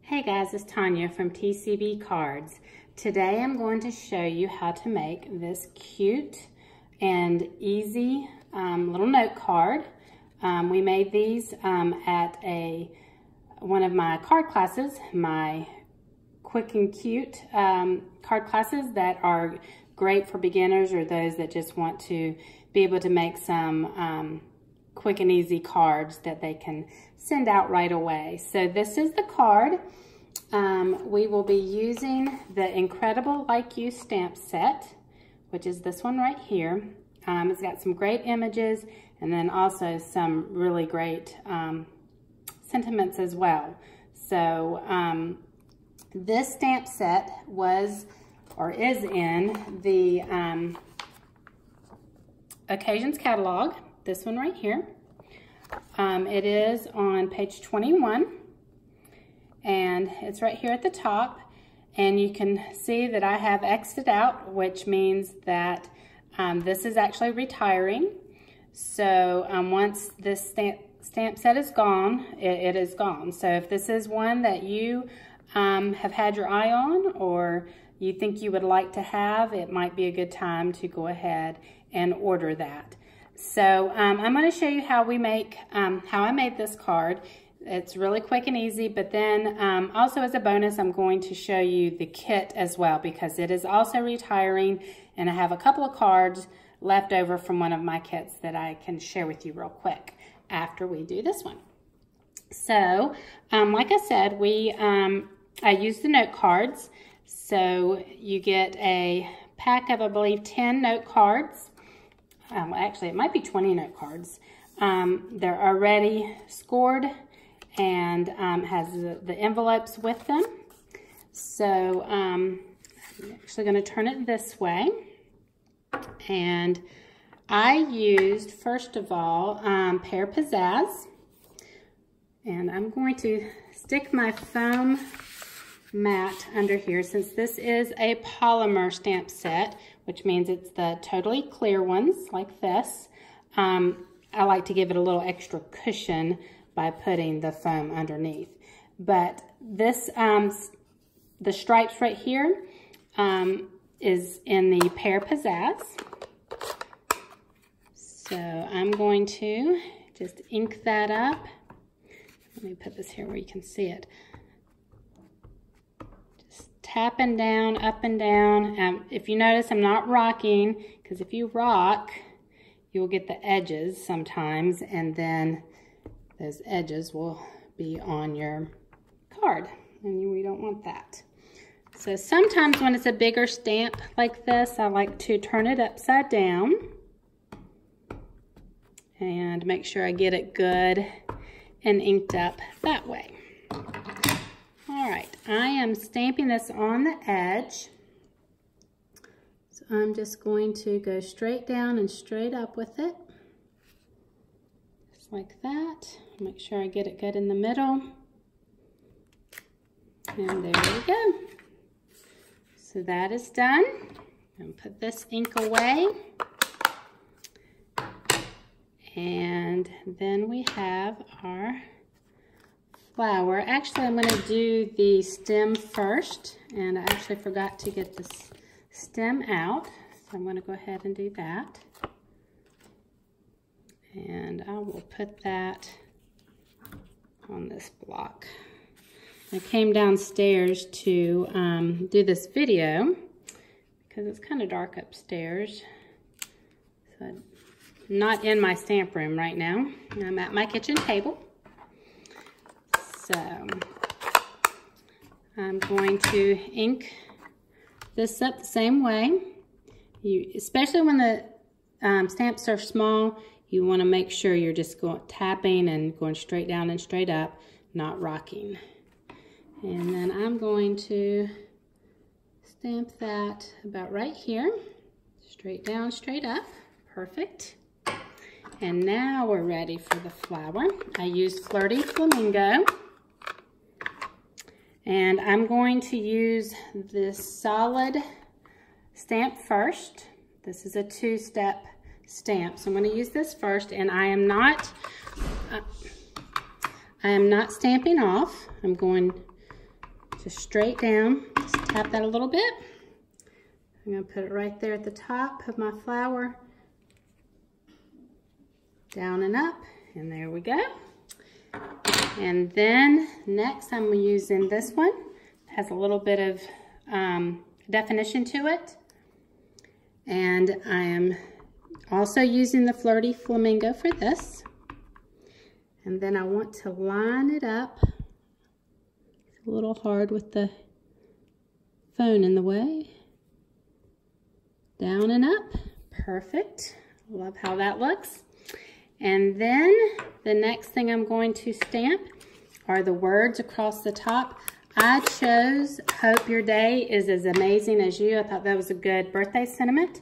Hey guys, it's Tonya from TCB Cards. Today I'm going to show you how to make this cute and easy little note card. We made these at one of my card classes, my quick and cute card classes that are great for beginners or those that just want to be able to make some quick and easy cards that they can send out right away. So this is the card. We will be using the Incredible Like You stamp set, which is this one right here. It's got some great images and then also some really great sentiments as well. So this stamp set was or is in the Occasions catalog, this one right here. It is on page 21 and it's right here at the top, and you can see that I have X'd it out, which means that this is actually retiring. So once this stamp set is gone, it is gone. So if this is one that you have had your eye on or you think you would like to have, it might be a good time to go ahead and order that. So I'm going to show you how we make, how I made this card. It's really quick and easy, but then also as a bonus, I'm going to show you the kit as well because it is also retiring, and I have a couple of cards left over from one of my kits that I can share with you real quick after we do this one. So like I said, I use the note cards. So you get a pack of, I believe, 10 note cards. Actually, it might be 20 note cards. They're already scored and has the envelopes with them. So I'm actually going to turn it this way. And I used, first of all, Pear Pizzazz. And I'm going to stick my foam mat under here since this is a polymer stamp set, which means it's the totally clear ones like this. I like to give it a little extra cushion by putting the foam underneath. But this, the stripes right here is in the Pear Pizzazz. So I'm going to just ink that up. Let me put this here where you can see it. Just tapping down, up and down. If you notice, I'm not rocking, because if you rock, you'll get the edges sometimes, and then those edges will be on your card, and we don't want that. So sometimes when it's a bigger stamp like this, I like to turn it upside down and make sure I get it good and inked up that way. All right, I am stamping this on the edge. So I'm just going to go straight down and straight up with it. Just like that. Make sure I get it good in the middle. And there we go. So that is done. And put this ink away. And then we have our flower. Actually, I'm going to do the stem first. And I actually forgot to get the stem out. So I'm going to go ahead and do that. And I will put that on this block. I came downstairs to do this video because it's kind of dark upstairs. So I'm not in my stamp room right now. I'm at my kitchen table. So I'm going to ink this up the same way. Especially when the stamps are small, you want to make sure you're just tapping and going straight down and straight up, not rocking. And then I'm going to stamp that about right here. Straight down, straight up. Perfect. And now we're ready for the flower. I used Flirty Flamingo. And I'm going to use this solid stamp first. This is a two-step stamp. So I'm going to use this first, and I am not stamping off. I'm going just straight down. Just tap that a little bit. I'm going to put it right there at the top of my flower. Down and up, and there we go. And then next I'm using this one. It has a little bit of definition to it. And I am also using the Flirty Flamingo for this. And then I want to line it up. It's a little hard with the phone in the way. Down and up. Perfect. Love how that looks. And then the next thing I'm going to stamp are the words across the top. I chose "Hope your day is as amazing as you." I thought that was a good birthday sentiment.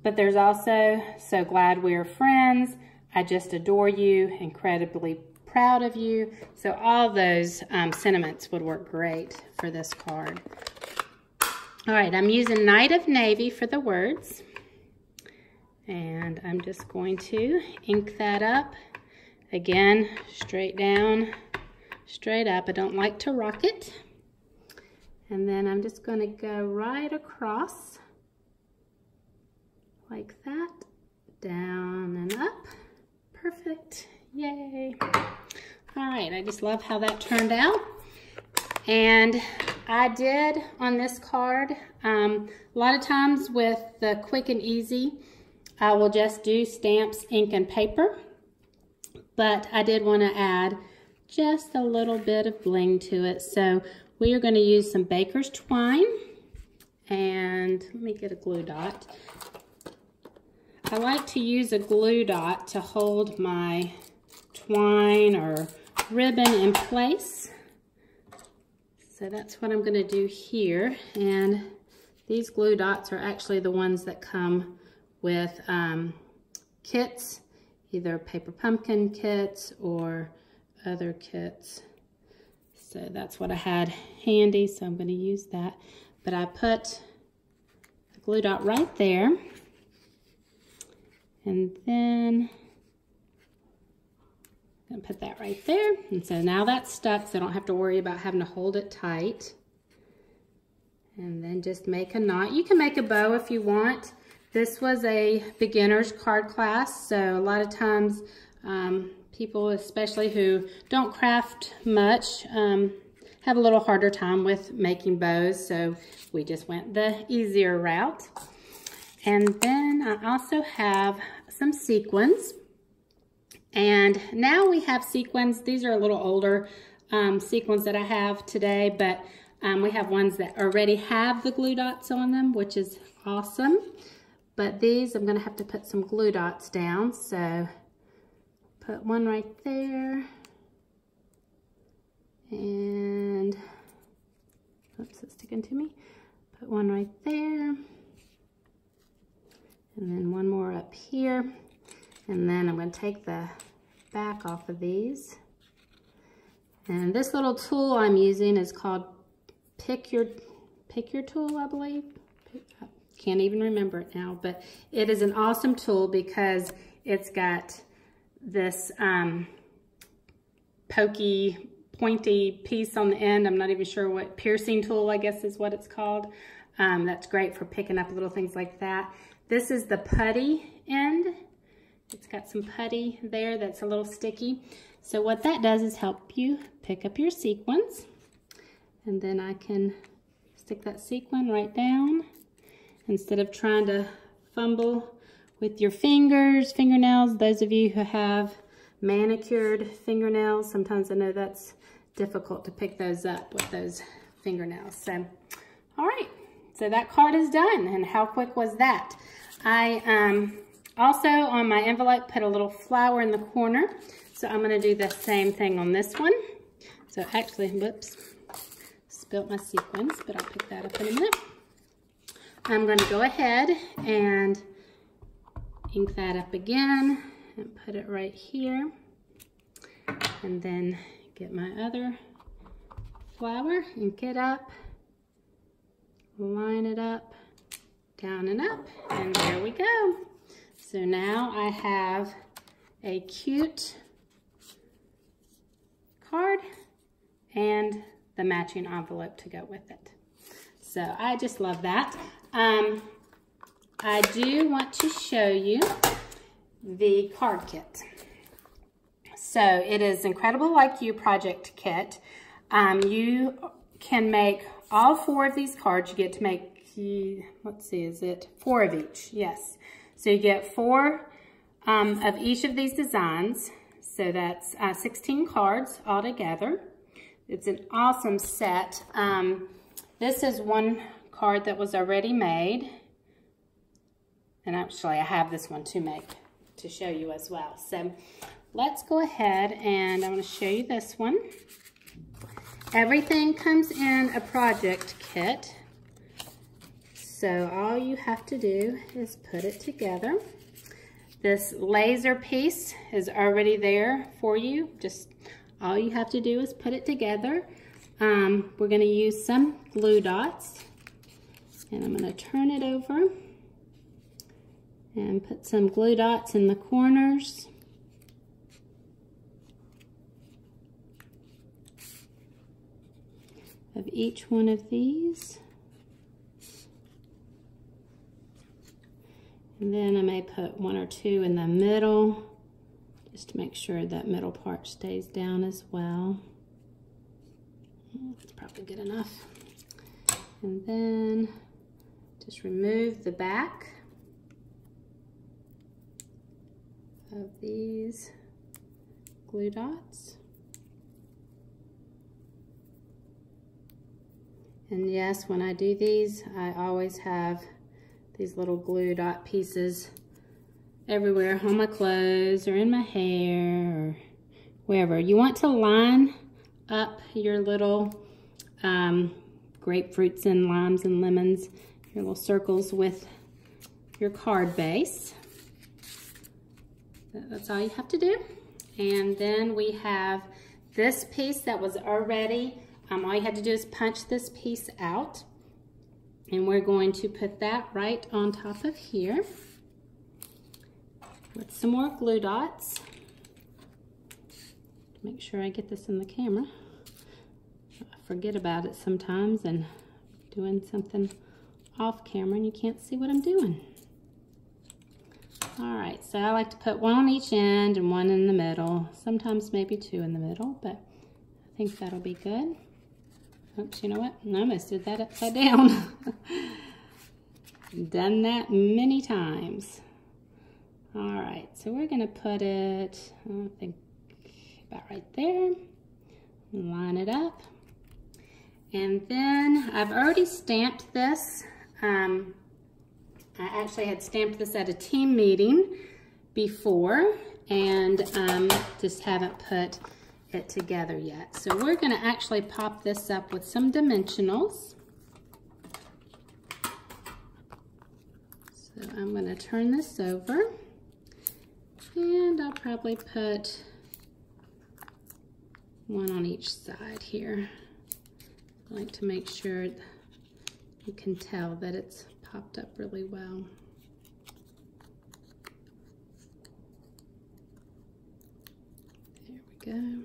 But there's also "So glad we are friends," "I just adore you," "Incredibly proud of you." So all those sentiments would work great for this card. All right, I'm using Night of Navy for the words. And I'm just going to ink that up. Again, straight down, straight up. I don't like to rock it. And then I'm just going to go right across like that, down and up. Perfect. Yay. All right, I just love how that turned out. And I did on this card, a lot of times with the Quick and Easy, I will just do stamps, ink, and paper. But I did want to add just a little bit of bling to it. So we are going to use some baker's twine. And let me get a glue dot. I like to use a glue dot to hold my twine or ribbon in place. So that's what I'm going to do here. And these glue dots are actually the ones that come with kits, either paper pumpkin kits or other kits. So that's what I had handy, so I'm going to use that. But I put the glue dot right there. And then I'm going to put that right there. And so now that's stuck, so I don't have to worry about having to hold it tight. And then just make a knot. You can make a bow if you want. This was a beginner's card class, so a lot of times people, especially who don't craft much, have a little harder time with making bows, so we just went the easier route. And then I also have some sequins. And now we have sequins. These are a little older sequins that I have today, but we have ones that already have the glue dots on them, which is awesome. But these, I'm going to have to put some glue dots down. So put one right there. And, oops, it's sticking to me. Put one right there. And then one more up here. And then I'm going to take the back off of these. And this little tool I'm using is called Pick Your Tool, I believe. Can't even remember it now, but it is an awesome tool because it's got this pokey, pointy piece on the end. I'm not even sure what, piercing tool, I guess is what it's called. That's great for picking up little things like that. This is the putty end. It's got some putty there that's a little sticky. So what that does is help you pick up your sequins. And then I can stick that sequin right down. Instead of trying to fumble with your fingernails, those of you who have manicured fingernails, sometimes I know that's difficult to pick those up with those fingernails. So, all right, so that card is done, and how quick was that? I also, on my envelope, put a little flower in the corner, so I'm gonna do the same thing on this one. So actually, whoops, spilt my sequins, but I'll pick that up in a minute. I'm going to go ahead and ink that up again and put it right here. And then get my other flower, ink it up, line it up, down and up, and there we go. So now I have a cute card and the matching envelope to go with it. So I just love that. I do want to show you the card kit. So it is Incredible Like You project kit. You can make all 4 of these cards. You get to make, let's see, is it 4 of each? Yes. So you get 4 of each of these designs. So that's 16 cards all together. It's an awesome set. This is one card that was already made. And actually I have this one to make to show you as well. So let's go ahead and I want to show you this one. Everything comes in a project kit. So all you have to do is put it together. This laser piece is already there for you. Just all you have to do is put it together. We're going to use some glue dots. And I'm going to turn it over and put some glue dots in the corners. Of each one of these. And then I may put 1 or 2 in the middle, just to make sure that middle part stays down as well. That's probably good enough. And then just remove the back of these glue dots. And yes, when I do these, I always have these little glue dot pieces everywhere on my clothes or in my hair or wherever. You want to line up your little grapefruits and limes and lemons, your little circles with your card base. That's all you have to do. And then we have this piece that was already, all you had to do is punch this piece out. And we're going to put that right on top of here with some more glue dots. Make sure I get this in the camera. I forget about it sometimes and doing something off camera and you can't see what I'm doing. All right, so I like to put 1 on each end and 1 in the middle. Sometimes maybe 2 in the middle, but I think that'll be good. Oops, you know what? I almost did that upside down. Done that many times. All right, so we're gonna put it, I think about right there. Line it up. And then I've already stamped this. I actually had stamped this at a team meeting before and just haven't put it together yet. So we're going to actually pop this up with some dimensionals. So I'm going to turn this over and I'll probably put 1 on each side here. I like to make sure you can tell that it's popped up really well. There we go.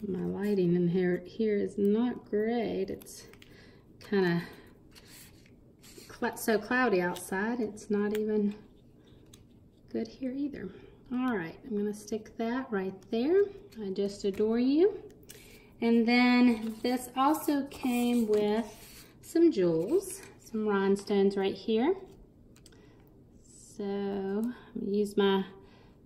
My lighting in here is not great. It's kind of so cloudy outside. It's not even good here either. All right, I'm gonna stick that right there. I just adore you. And then this also came with some jewels, some rhinestones right here. So I'm gonna use my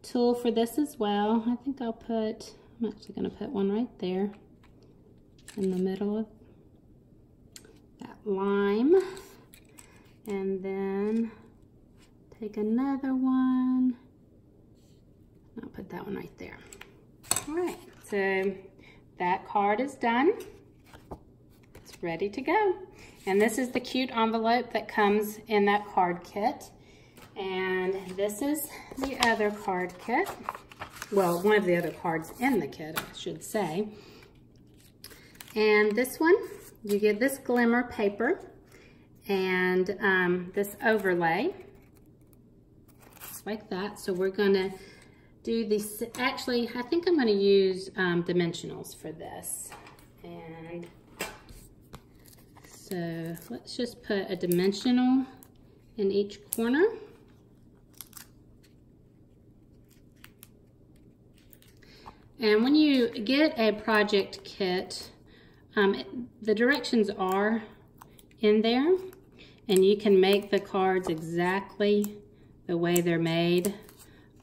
tool for this as well. I think I'm actually gonna put 1 right there in the middle of that lime. And then take another one. I'll put that one right there. All right, so that card is done. It's ready to go. And this is the cute envelope that comes in that card kit. And this is the other card kit. Well, one of the other cards in the kit, I should say. And this one, you get this glimmer paper and this overlay. just like that. So we're gonna do this, actually, I think I'm gonna use dimensionals for this. And so let's just put a dimensional in each corner. And when you get a project kit, the directions are in there, and you can make the cards exactly the way they're made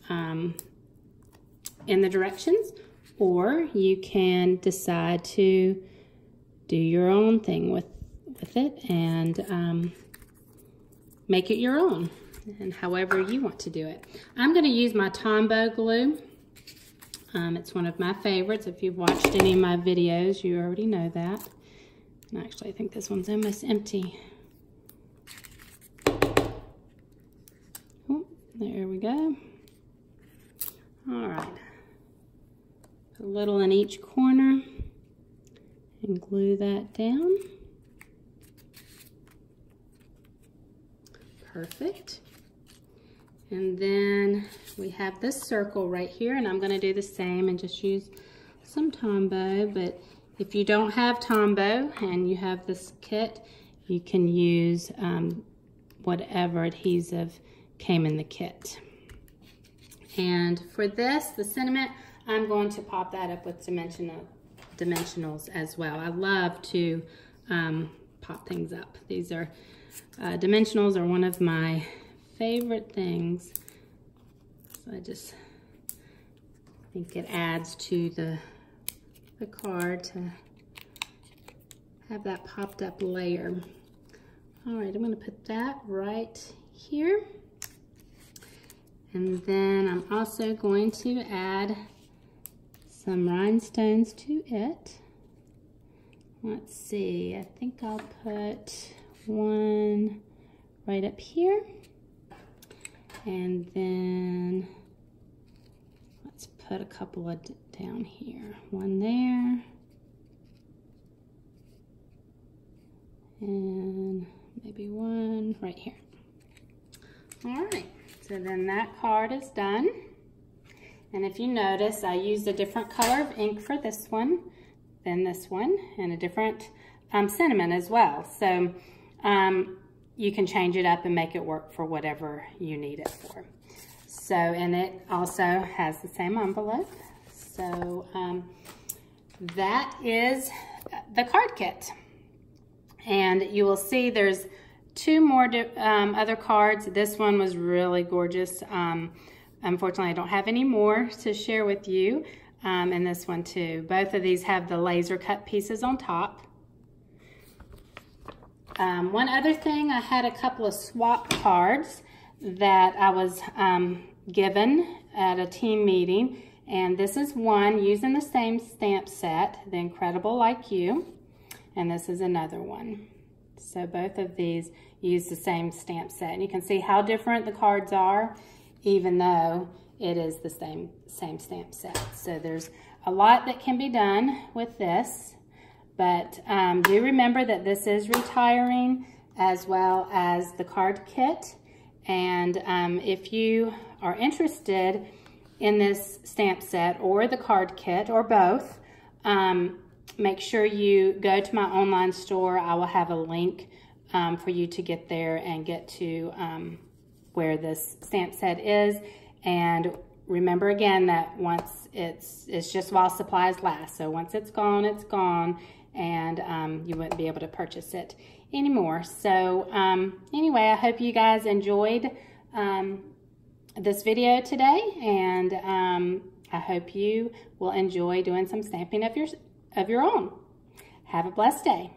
in the directions, or you can decide to do your own thing with it and make it your own, and however you want to do it. I'm going to use my Tombow glue. It's one of my favorites. If you've watched any of my videos, you already know that. And actually, I think this one's almost empty. Oh, there we go. All right. Put a little in each corner and glue that down. Perfect. And then we have this circle right here, and I'm going to do the same and just use some Tombow. But if you don't have Tombow and you have this kit, you can use whatever adhesive came in the kit. And for this, the sentiment, I'm going to pop that up with dimensionals as well. I love to pop things up. These are dimensionals are one of my favorite things. So I just think it adds to the card to have that popped up layer. All right, I'm going to put that right here. And then I'm also going to add some rhinestones to it. Let's see, I think I'll put one right up here. And then let's put a couple of down here. One there. And maybe one right here. All right, so then that card is done. And if you notice, I used a different color of ink for this one than this one, and a different sentiment as well. So you can change it up and make it work for whatever you need it for. So, and it also has the same envelope. So that is the card kit. And you will see there's two more other cards. This one was really gorgeous. Unfortunately, I don't have any more to share with you. And this one too. Both of these have the laser cut pieces on top. One other thing, I had a couple of swap cards that I was given at a team meeting, and this is one using the same stamp set, The Incredible Like You, and this is another one. So both of these use the same stamp set, and you can see how different the cards are, even though it is the same stamp set. So there's a lot that can be done with this. But do remember that this is retiring as well as the card kit. And if you are interested in this stamp set or the card kit or both, make sure you go to my online store. I will have a link for you to get there and get to where this stamp set is. And remember again that once it's just while supplies last. So once it's gone, it's gone. And you wouldn't be able to purchase it anymore. So anyway, I hope you guys enjoyed this video today, and I hope you will enjoy doing some stamping of your own. Have a blessed day.